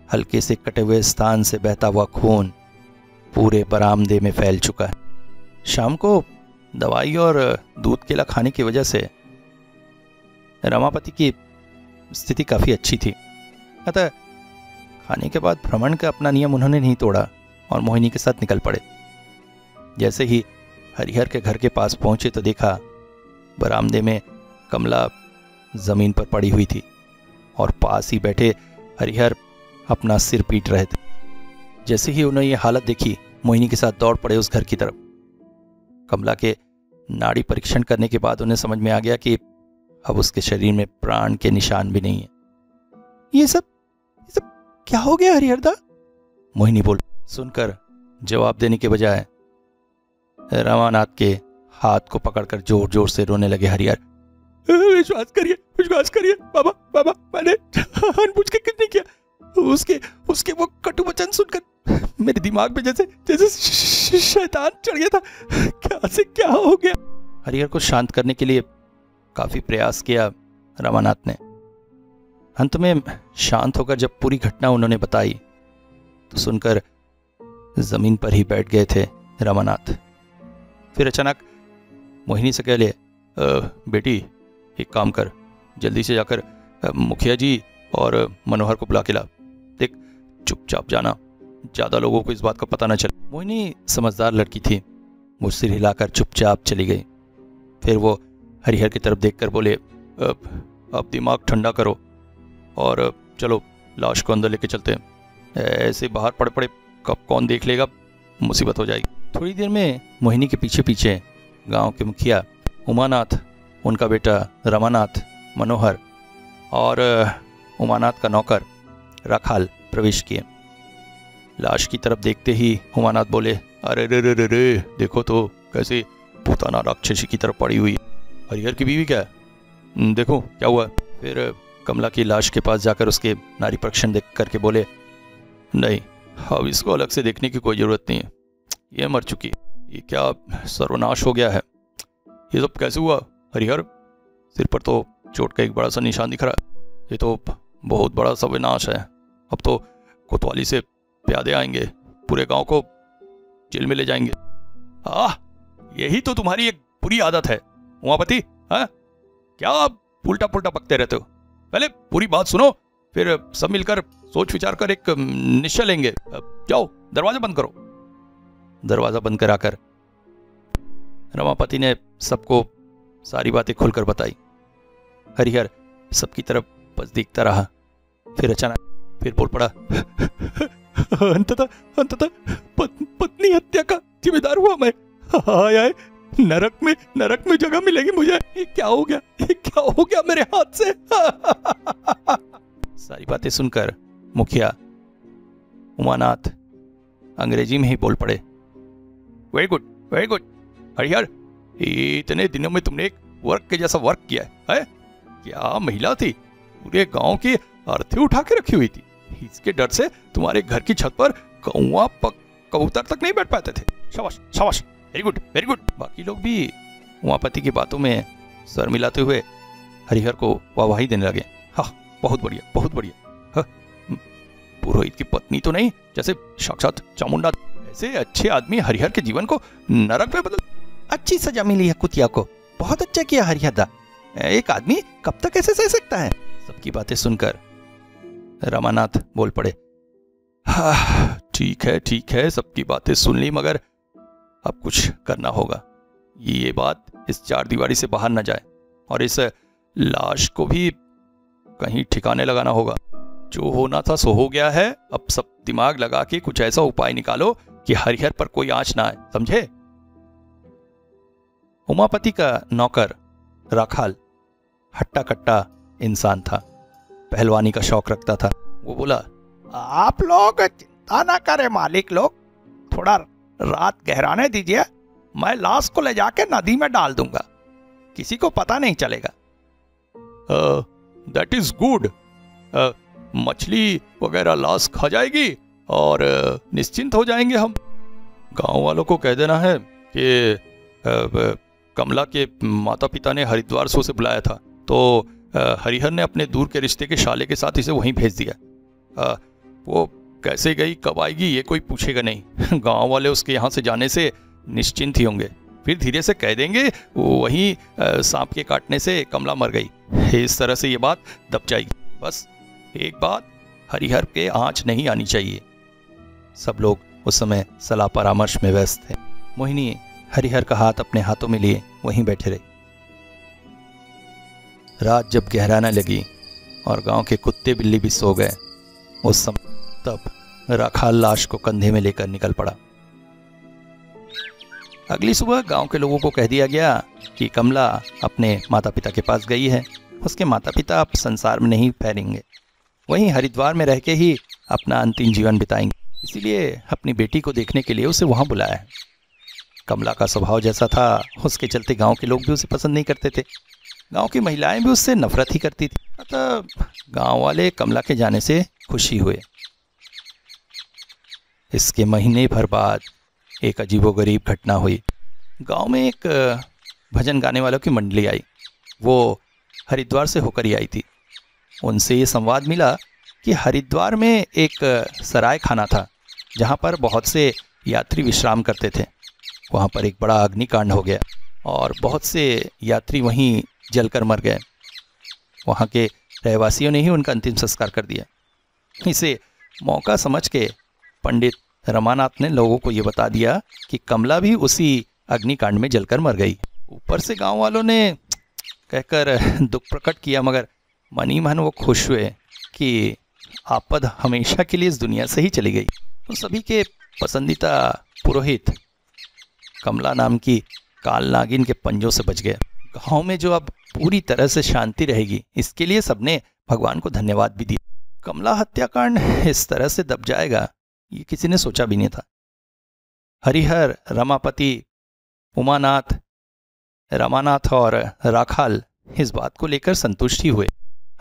हल्के से कटे हुए स्थान से बहता हुआ खून पूरे बरामदे में फैल चुका है। शाम को दवाई और दूध केला खाने की वजह से रमापति की स्थिति काफी अच्छी थी, अतः खाने के बाद भ्रमण का अपना नियम उन्होंने नहीं तोड़ा और मोहिनी के साथ निकल पड़े। जैसे ही हरिहर के घर के पास पहुंचे तो देखा बरामदे में कमला जमीन पर पड़ी हुई थी और पास ही बैठे हरिहर अपना सिर पीट रहे थे। जैसे ही उन्हें यह हालत देखी मोहिनी के साथ दौड़ पड़े उस घर की तरफ। कमला के नाड़ी परीक्षण करने के बाद उन्हें समझ में आ गया कि अब उसके शरीर में प्राण के निशान भी नहीं है। ये सब क्या हो गया हरिहरदा? मोहिनी बोल। सुनकर जवाब देने के बजाय रमानाथ के हाथ को पकड़कर जोर जोर से रोने लगे हरिहर। विश्वास करिए बाबा, मैंने अनबूझ के कुछ नहीं किया। उसके वो कटु वचन सुनकर मेरे दिमाग में जैसे शैतान चढ़ गया था। क्या से क्या हो गया? हरिहर को शांत करने के लिए काफी प्रयास किया रमानाथ ने। अंत में शांत होकर जब पूरी घटना उन्होंने बताई तो सुनकर जमीन पर ही बैठ गए थे रमानाथ। फिर अचानक मोहिनी से कह ले, बेटी एक काम कर, जल्दी से जाकर मुखिया जी और मनोहर को बुला के ला। देख चुपचाप जाना, ज्यादा लोगों को इस बात का पता न चले। मोहिनी समझदार लड़की थी, वो सिर हिलाकर चुपचाप चली गई। फिर वो हरिहर की तरफ देखकर बोले, अब दिमाग ठंडा करो और चलो लाश को अंदर लेके चलते हैं। ऐसे बाहर पड़े पड़े कब कौन देख लेगा, मुसीबत हो जाएगी। थोड़ी देर में मोहिनी के पीछे पीछे गांव के मुखिया उमानाथ, उनका बेटा रमानाथ, मनोहर और उमानाथ का नौकर राखाल प्रवेश किए। लाश की तरफ देखते ही उमानाथ बोले, अरे रे देखो तो कैसे भूताना राक्षसी की तरफ पड़ी हुई है। हरिहर की बीवी क्या है, देखो क्या हुआ। फिर कमला की लाश के पास जाकर उसके नारी परीक्षण देख करके बोले, नहीं अब इसको अलग से देखने की कोई जरूरत नहीं है, ये मर चुकी। ये क्या सर्वनाश हो गया है, ये सब कैसे हुआ? हरिहर सिर पर तो चोट का एक बड़ा सा निशान दिख रहा है, ये तो बहुत बड़ा सा विनाश है। अब तो कोतवाली से प्यादे आएंगे, पूरे गांव को जेल में ले जाएंगे। यही तो तुम्हारी एक बुरी आदत है उमापति। हाँ क्या आप उल्टा पुल्टा बकते रहते हो? पहले पूरी बात सुनो, फिर सब मिलकर सोच विचार कर एक निश्चय लेंगे। जाओ दरवाजा बंद करो। दरवाजा बंद कराकर रमापति ने सबको सारी बातें खुलकर बताई। हरिहर सबकी तरफ बस देखता रहा, फिर अचानक फिर बोल पड़ा, अंततः पत्नी हत्या का जिम्मेदार हुआ मैं। हाय हाय, नरक में जगह मिलेगी मुझे। ये क्या हो गया मेरे हाथ से। सारी बातें सुनकर मुखिया उमानाथ अंग्रेजी में ही बोल पड़े, वेरी गुड हरिहर, इतने दिनों में तुमने एक वर्क के जैसा वर्क किया है। क्या महिला थी, पूरे गांव की अर्थी उठा के रखी हुई थी। इसके डर से तुम्हारे घर की छत पर कबूतर तक नहीं बैठ पाते थे। शाबाश, वेरी गुड। बाकी लोग भी उमापति की बातों में सर मिलाते हुए हरिहर को वाहवाही देने लगे। हाँ, बहुत बढ़िया। पुरोहित की पत्नी तो नहीं, जैसे साक्षात चामुंडा। ऐसे अच्छे आदमी हरिहर के जीवन को नरक में बदल। अच्छी सजा मिली है कुतिया को, बहुत अच्छा किया हरिहर दा। एक आदमी कब तक ऐसे सह सकता है। सबकी बातें सुनकर रमानाथ बोल पड़े, हाँ ठीक है, सबकी बातें सुन ली, मगर अब कुछ करना होगा। ये बात इस चार दीवारी से बाहर न जाए, और इस लाश को भी कहीं ठिकाने लगाना होगा। जो होना था सो हो गया है। अब सब दिमाग लगा के कुछ ऐसा उपाय निकालो कि हरिहर पर कोई आंच ना आए, समझे। उमापति का नौकर राखाल हट्टा कट्टा इंसान था, पहलवानी का शौक रखता था। वो बोला, आप लोग चिंता ना करें मालिक लोग, थोड़ा रात गहराने दीजिए, मैं लाश को ले जाके नदी में डाल दूंगा, किसी को पता नहीं चलेगा। That is good. मछली वगैरह लाश खा जाएगी और निश्चिंत हो जाएंगे हम। गांव वालों को कह देना है कि कमला के माता पिता ने हरिद्वार से उसे बुलाया था, तो हरिहर ने अपने दूर के रिश्ते के शाले के साथ इसे वहीं भेज दिया। वो कैसे गई, कब आएगी, ये कोई पूछेगा नहीं। गांव वाले उसके यहाँ से जाने से निश्चिंत ही होंगे। फिर धीरे से कह देंगे वहीं सांप के काटने से कमला मर गई। इस तरह से ये बात दब जाएगी। बस एक बात, हरिहर के आंच नहीं आनी चाहिए। सब लोग उस समय सलाह परामर्श में व्यस्त थे। मोहिनी हरिहर का हाथ अपने हाथों में लिए वहीं बैठे रहे। रात जब गहराने लगी और गांव के कुत्ते बिल्ली भी सो गए, उस समय तब राखाल लाश को कंधे में लेकर निकल पड़ा। अगली सुबह गांव के लोगों को कह दिया गया कि कमला अपने माता पिता के पास गई है। उसके माता पिता अब संसार में नहीं फैलेंगे, वहीं हरिद्वार में रह के ही अपना अंतिम जीवन बिताएंगे। इसीलिए अपनी बेटी को देखने के लिए उसे वहां बुलाया है। कमला का स्वभाव जैसा था, उसके चलते गांव के लोग भी उसे पसंद नहीं करते थे। गांव की महिलाएं भी उससे नफरत ही करती थी। अतः गांव वाले कमला के जाने से खुशी हुए। इसके महीने भर बाद एक अजीबोगरीब घटना हुई। गांव में एक भजन गाने वालों की मंडली आई। वो हरिद्वार से होकर ही आई थी। उनसे ये संवाद मिला कि हरिद्वार में एक सराय खाना था, जहां पर बहुत से यात्री विश्राम करते थे। वहां पर एक बड़ा अग्निकांड हो गया और बहुत से यात्री वहीं जलकर मर गए। वहां के रहवासियों ने ही उनका अंतिम संस्कार कर दिया। इसे मौका समझ के पंडित रमानाथ ने लोगों को ये बता दिया कि कमला भी उसी अग्निकांड में जलकर मर गई। ऊपर से गांव वालों ने कहकर दुख प्रकट किया, मगर मन ही मन वो खुश हुए कि आपद हमेशा के लिए इस दुनिया से ही चली गई। तो सभी के पसंदीदा पुरोहित कमला नाम की काल नागिन के पंजों से बच गया। गांव में जो अब पूरी तरह से शांति रहेगी, इसके लिए सबने भगवान को धन्यवाद भी दिया। कमला हत्याकांड इस तरह से दब जाएगा, ये किसी ने सोचा भी नहीं था। हरिहर, रमापति, उमानाथ, रमानाथ और राखाल इस बात को लेकर संतुष्ट ही हुए।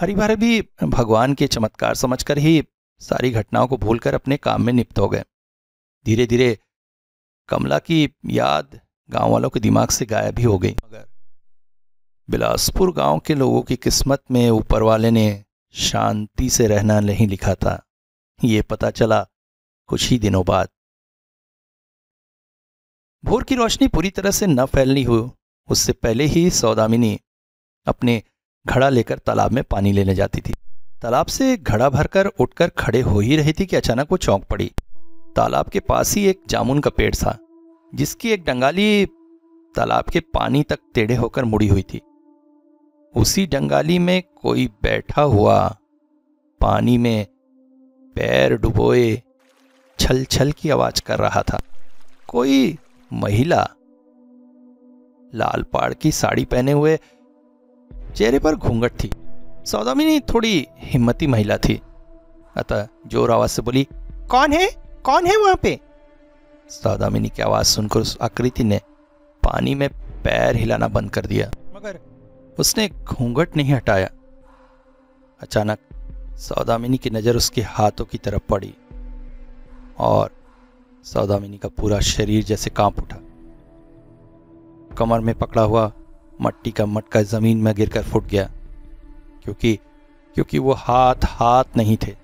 हरिभर भी भगवान के चमत्कार समझकर ही सारी घटनाओं को भूलकर अपने काम में निपट हो गए। धीरे धीरे कमला की याद गांव वालों के दिमाग से गायब ही हो गई। मगर बिलासपुर गांव के लोगों की किस्मत में ऊपर वाले ने शांति से रहना नहीं लिखा था, ये पता चला कुछ ही दिनों बाद। भोर की रोशनी पूरी तरह से न फैलनी हो, उससे पहले ही सौदामिनी अपने घड़ा लेकर तालाब में पानी लेने जाती थी। तालाब से घड़ा भरकर उठकर खड़े हो ही रही थी कि अचानक वो चौंक पड़ी। तालाब के पास ही एक जामुन का पेड़ था, जिसकी एक डंगाली तालाब के पानी तक टेढ़े होकर मुड़ी हुई थी। उसी डंगाली में कोई बैठा हुआ पानी में पैर डुबोए छल छल की आवाज कर रहा था। कोई महिला, लाल पाड़ की साड़ी पहने हुए, चेहरे पर घूंघट थी। सौदामिनी थोड़ी हिम्मती महिला थी, अतः जोर आवाज से बोली, कौन है वहां पे? सौदामिनी की आवाज सुनकर उस आकृति ने पानी में पैर हिलाना बंद कर दिया, मगर उसने घूंघट नहीं हटाया। अचानक सौदामिनी की नजर उसके हाथों की तरफ पड़ी और सौदामिनी का पूरा शरीर जैसे कांप उठा। कमर में पकड़ा हुआ मट्टी का मटका जमीन में गिरकर फूट गया, क्योंकि वो हाथ नहीं थे,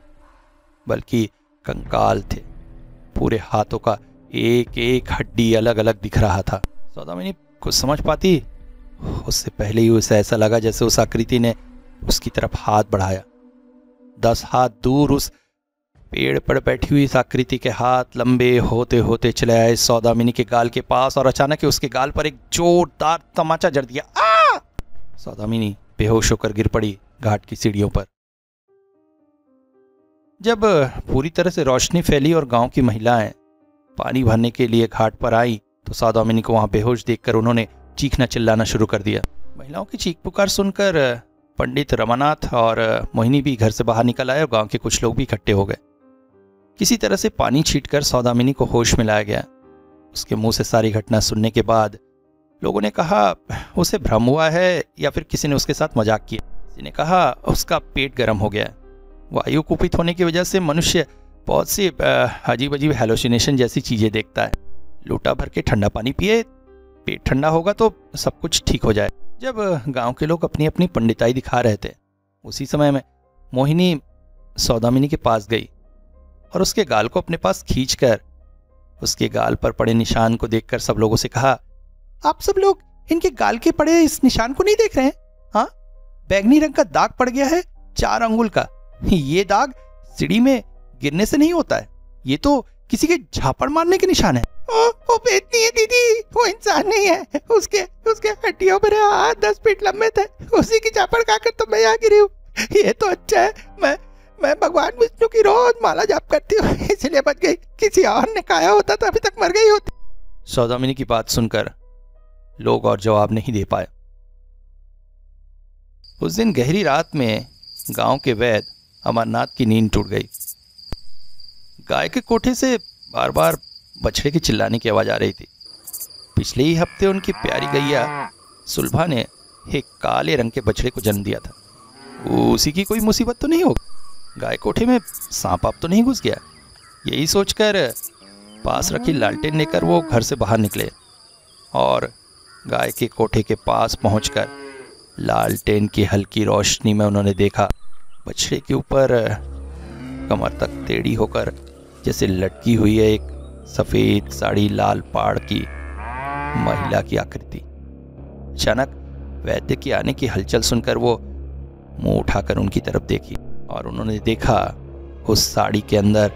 बल्कि कंकाल थे। पूरे हाथों का एक एक हड्डी अलग अलग दिख रहा था। सौदामिनी कुछ समझ पाती, उससे पहले ही उसे ऐसा लगा जैसे उस आकृति ने उसकी तरफ हाथ बढ़ाया। 10 हाथ दूर उस पेड़ पर बैठी हुई इस आकृति के हाथ लंबे होते होते चले आए सौदामिनी के गाल के पास और अचानक ही उसके गाल पर एक जोरदार तमाचा जड़ दिया। आ! सौदामिनी बेहोश होकर गिर पड़ी घाट की सीढ़ियों पर। जब पूरी तरह से रोशनी फैली और गांव की महिलाएं पानी भरने के लिए घाट पर आई तो सौदामिनी को वहां बेहोश देखकर उन्होंने चीखना चिल्लाना शुरू कर दिया। महिलाओं की चीख पुकार सुनकर पंडित रमानाथ और मोहिनी भी घर से बाहर निकल आए और गांव के कुछ लोग भी इकट्ठे हो गए। किसी तरह से पानी छींटकर सौदामिनी को होश में लाया गया। उसके मुंह से सारी घटना सुनने के बाद लोगों ने कहा उसे भ्रम हुआ है या फिर किसी ने उसके साथ मजाक किया। किसी ने कहा उसका पेट गर्म हो गया है। वायु कुपित होने की वजह से मनुष्य बहुत सी अजीब अजीब हेलोसिनेशन जैसी चीजें देखता है। लोटा भर के ठंडा पानी पिए, पेट ठंडा होगा तो सब कुछ ठीक हो जाए। जब गांव के लोग अपनी अपनी पंडिताई दिखा रहे थे, उसी समय में मोहिनी सौदामिनी के पास गई और उसके गाल को अपने पास खींचकर उसके गाल पर पड़े निशान को देखकर सब लोगों से कहा, आप सब लोग इनके गाल के पड़े इस निशान को नहीं देख रहे हैं? हाँ, बैगनी रंग का दाग पड़ गया है 4 अंगुल का। ये दाग सीढ़ी में गिरने से नहीं होता है, ये तो किसी के झापड़ मारने के निशान है। वो बेटनी है दीदी, वो इंसान नहीं है। उसके हड्डियों पर हाथ 10 फीट लंबे थे, उसी की झापड़ खाकर तो मैं यहाँ गिरी हूँ। ये तो अच्छा है, मैं भगवान विष्णु की रोज माला जाप करती हूँ, इसलिए बच गई। किसी और ने खाया होता तो अभी तक मर गई होती। सौदामिनी की बात सुनकर लोग और जवाब नहीं दे पाए। उस दिन गहरी रात में गांव के वैद्य अमरनाथ की नींद टूट गई। गाय के कोठे से बार बार बछड़े के चिल्लाने की आवाज आ रही थी। पिछले ही हफ्ते उनकी प्यारी गैया सुलभा ने एक काले रंग के बछड़े को जन्म दिया था। उसी की कोई मुसीबत तो नहीं होगी, गाय कोठे में सांप आप तो नहीं घुस गया। यही सोचकर पास रखी लालटेन लेकर वो घर से बाहर निकले और गाय के कोठे के पास पहुंचकर लालटेन की हल्की रोशनी में उन्होंने देखा बछड़े के ऊपर कमर तक टेढ़ी होकर जैसे लटकी हुई है एक सफेद साड़ी लाल पाड़ की महिला की आकृति। अचानक वैद्य की आने की हलचल सुनकर वो मुंह उठाकर उनकी तरफ देखी और उन्होंने देखा उस साड़ी के अंदर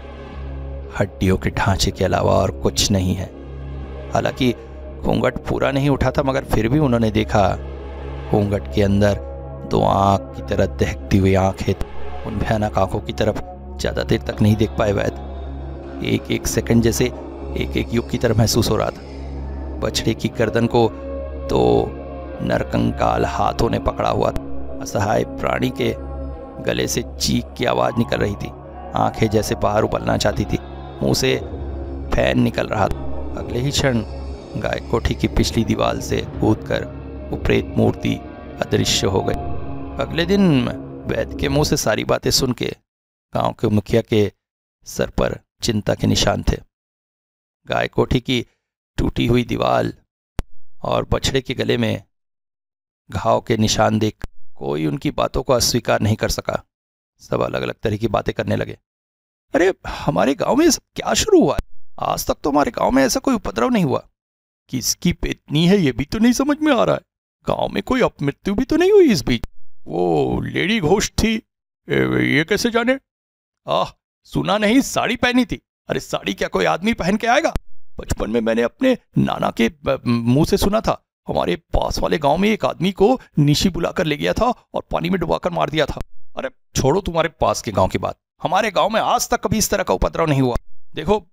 हड्डियों के ढांचे के अलावा और कुछ नहीं है। हालांकि घूंघट पूरा नहीं उठा था, मगर फिर भी उन्होंने देखा घूंघट के अंदर 2 आंख की तरह दहकती हुई आंखें। उन भयानक आंखों की तरफ ज्यादा देर तक नहीं देख पाए वैद्य। एक एक सेकंड जैसे एक एक युग की तरह महसूस हो रहा था। बछड़े की गर्दन को 2 नरकंकाल हाथों ने पकड़ा हुआ था। असहाय प्राणी के गले से चीख की आवाज निकल रही थी। आंखें जैसे बाहर उबलना चाहती थी, मुंह से फैन निकल रहा था। अगले ही क्षण गाय कोठी की पिछली दीवार से कूदकर वो प्रेत मूर्ति अदृश्य हो गई। अगले दिन वैद्य के मुंह से सारी बातें सुन के गांव के मुखिया के सर पर चिंता के निशान थे। गाय कोठी की टूटी हुई दीवार और बछड़े के गले में घाव के निशान देख कोई उनकी बातों को अस्वीकार नहीं कर सका। सब अलग अलग तरह की बातें करने लगे। अरे हमारे गांव में सब क्या शुरू हुआ? आज तक तो हमारे गांव में ऐसा कोई उपद्रव नहीं हुआ। किसकी पेतनी है ये भी तो नहीं समझ में आ रहा है। गांव में कोई अपमृत्यु भी तो नहीं हुई इस बीच। वो लेडी घोस्ट थी ये कैसे जाने? सुना नहीं साड़ी पहनी थी? अरे साड़ी क्या कोई आदमी पहन के आएगा? बचपन में मैंने अपने नाना के मुंह से सुना था। हमारे पास वाले गांव में एक आदमी को निशी बुलाकर ले गया था और पानी में डुबाकर मार दिया था। अरे छोड़ो तुम्हारे पास के गांव की बात, हमारे गांव में आज तक कभी इस तरह का उपद्रव नहीं हुआ। देखो,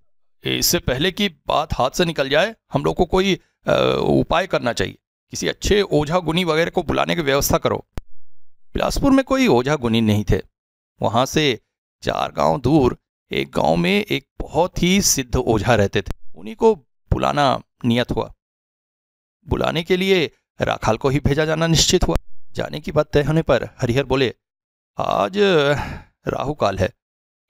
इससे पहले कि बात हाथ से निकल जाए, हम लोग को कोई उपाय करना चाहिए। किसी अच्छे ओझा गुनी वगैरह को बुलाने की व्यवस्था करो। बिलासपुर में कोई ओझा गुनी नहीं थे। वहां से 4 गांव दूर एक गांव में एक बहुत ही सिद्ध ओझा रहते थे। उन्हीं को बुलाना नियत हुआ। बुलाने के लिए राखाल को ही भेजा जाना निश्चित हुआ। जाने की बात तय होने पर हरिहर बोले, आज राहु काल है,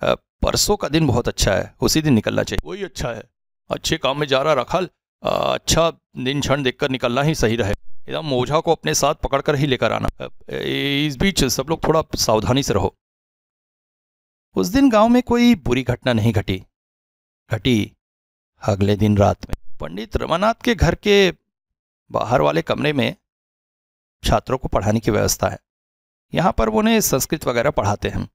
परसों का दिन बहुत अच्छा है, उसी दिन निकलना चाहिए। वही अच्छा है, अच्छे काम में जा रहा राखाल, अच्छा दिन क्षण देखकर निकलना ही सही रहे। एकदम ओझा को अपने साथ पकड़कर ही लेकर आना। इस बीच सब लोग थोड़ा सावधानी से रहो। उस दिन गांव में कोई बुरी घटना नहीं घटी अगले दिन रात में। पंडित रमानाथ के घर के बाहर वाले कमरे में छात्रों को पढ़ाने की व्यवस्था है। यहाँ पर वो उन्हें संस्कृत वगैरह पढ़ाते हैं।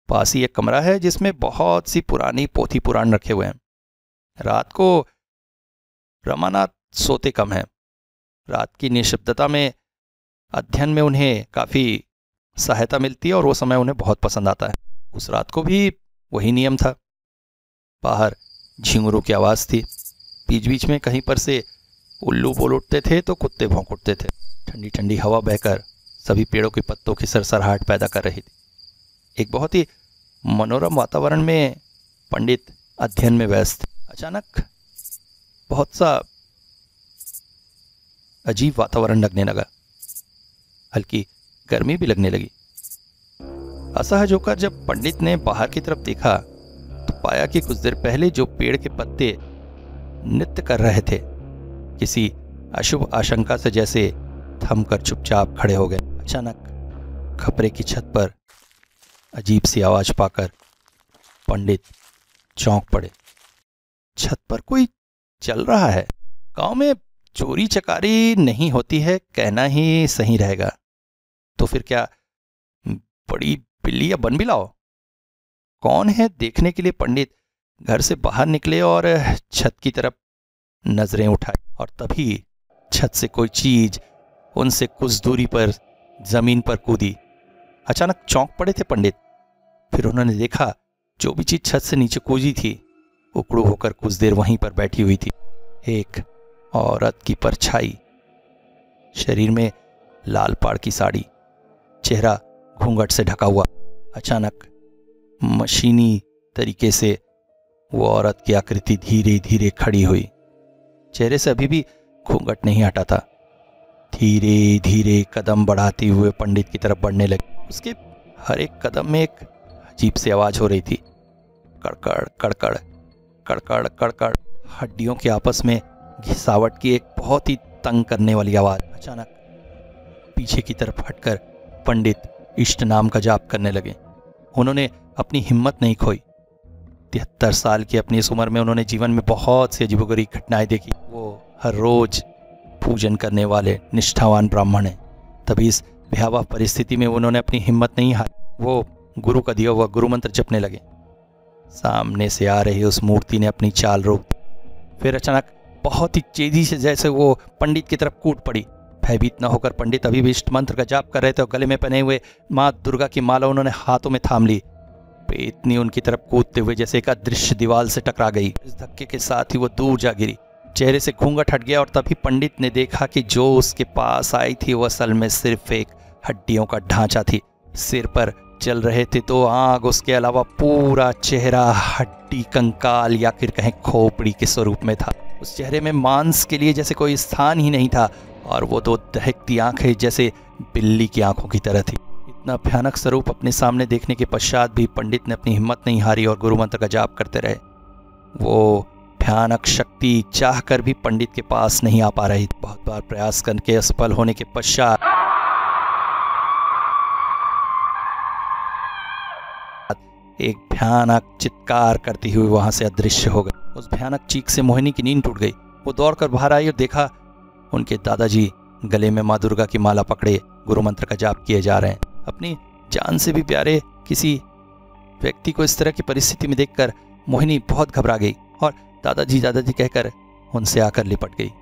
पास ही एक कमरा है जिसमें बहुत सी पुरानी पोथी पुराण रखे हुए हैं। रात को रमानाथ सोते कम हैं। रात की निशब्दता में अध्ययन में उन्हें काफ़ी सहायता मिलती है और वो समय उन्हें बहुत पसंद आता है। उस रात को भी वही नियम था। बाहर झिंगुरों की आवाज़ थी। बीच बीच में कहीं पर से उल्लू बोल उठते थे तो कुत्ते भौंक उठते थे। ठंडी ठंडी हवा बहकर सभी पेड़ों के पत्तों की सरसराहट पैदा कर रही थी। एक बहुत ही मनोरम वातावरण में पंडित अध्ययन में व्यस्त। अचानक बहुत सा अजीब वातावरण लगने लगा। हल्की गर्मी भी लगने लगी। असहज होकर जब पंडित ने बाहर की तरफ देखा तो पाया कि कुछ देर पहले जो पेड़ के पत्ते नृत्य कर रहे थे, किसी अशुभ आशंका से जैसे थमकर चुपचाप खड़े हो गए। अचानक खपरे की छत पर अजीब सी आवाज पाकर पंडित चौंक पड़े। छत पर कोई चल रहा है। गांव में चोरी चकारी नहीं होती है कहना ही सही रहेगा, तो फिर क्या बड़ी बिल्ली या बनबिलाओ? कौन है देखने के लिए पंडित घर से बाहर निकले और छत की तरफ नजरें उठाए। और तभी छत से कोई चीज उनसे कुछ दूरी पर जमीन पर कूदी। अचानक चौंक पड़े थे पंडित। फिर उन्होंने देखा जो भी चीज छत से नीचे कूदी थी उकड़ू होकर कुछ देर वहीं पर बैठी हुई थी। एक औरत की परछाई, शरीर में लाल पाड़ की साड़ी, चेहरा घूंघट से ढका हुआ। अचानक मशीनी तरीके से वो औरत की आकृति धीरे धीरे खड़ी हुई। चेहरे से अभी भी घूंघट नहीं हटा था। धीरे धीरे कदम बढ़ाते हुए पंडित की तरफ बढ़ने लगी। उसके हर एक कदम में एक अजीब सी आवाज हो रही थी। कड़कड़ कड़कड़ कड़कड़ कड़कड़, हड्डियों के आपस में घिसावट की एक बहुत ही तंग करने वाली आवाज। अचानक पीछे की तरफ हटकर पंडित इष्ट नाम का जाप करने लगे। उन्होंने अपनी हिम्मत नहीं खोई। 73 साल की अपनी इस उम्र में उन्होंने जीवन में बहुत सी अजीबोगरीब घटनाएं देखी। वो हर रोज पूजन करने वाले निष्ठावान ब्राह्मण हैं। तभी इस भयावह परिस्थिति में उन्होंने अपनी हिम्मत नहीं हारी। वो गुरु का दिया हुआ गुरु मंत्र जपने लगे। सामने से आ रही उस मूर्ति ने अपनी चाल रोक दी। फिर अचानक बहुत ही तेजी से जैसे वो पंडित की तरफ कूद पड़ी। भयभीत न होकर पंडित अभी भी इष्ट मंत्र का जाप कर रहे थे और गले में पहने हुए माँ दुर्गा की माला उन्होंने हाथों में थाम ली। पेतनी उनकी तरफ कूदते हुए जैसे एक अदृश्य दीवार से टकरा गई। इस धक्के के साथ ही वो दूर जा गिरी। चेहरे से घूंघट हट गया और तभी पंडित ने देखा कि जो उसके पास आई थी वो असल में सिर्फ एक हड्डियों का ढांचा थी। सिर पर चल रहे थे तो आग, उसके अलावा पूरा चेहरा हड्डी, कंकाल या फिर कहें खोपड़ी के स्वरूप में था। उस चेहरे में मांस के लिए जैसे कोई स्थान ही नहीं था और वो दो दहकती आंखें जैसे बिल्ली की आंखों की तरह थी। इतना भयानक स्वरूप अपने सामने देखने के पश्चात भी पंडित ने अपनी हिम्मत नहीं हारी और गुरु मंत्र का जाप करते रहे। वो भयानक शक्ति चाहकर भी पंडित के पास नहीं आ पा रही। बहुत बार प्रयास करके असफल होने के पश्चात एक भयानक चित्कार करती हुई वहां से अदृश्य हो गई। उस भयानक चीख से मोहिनी की नींद टूट गई। वो दौड़कर बाहर आई और देखा उनके दादाजी गले में माँ दुर्गा की माला पकड़े गुरु मंत्र का जाप किए जा रहे हैं। अपनी जान से भी प्यारे किसी व्यक्ति को इस तरह की परिस्थिति में देखकर मोहिनी बहुत घबरा गई और दादाजी दादाजी कहकर उनसे आकर लिपट गई।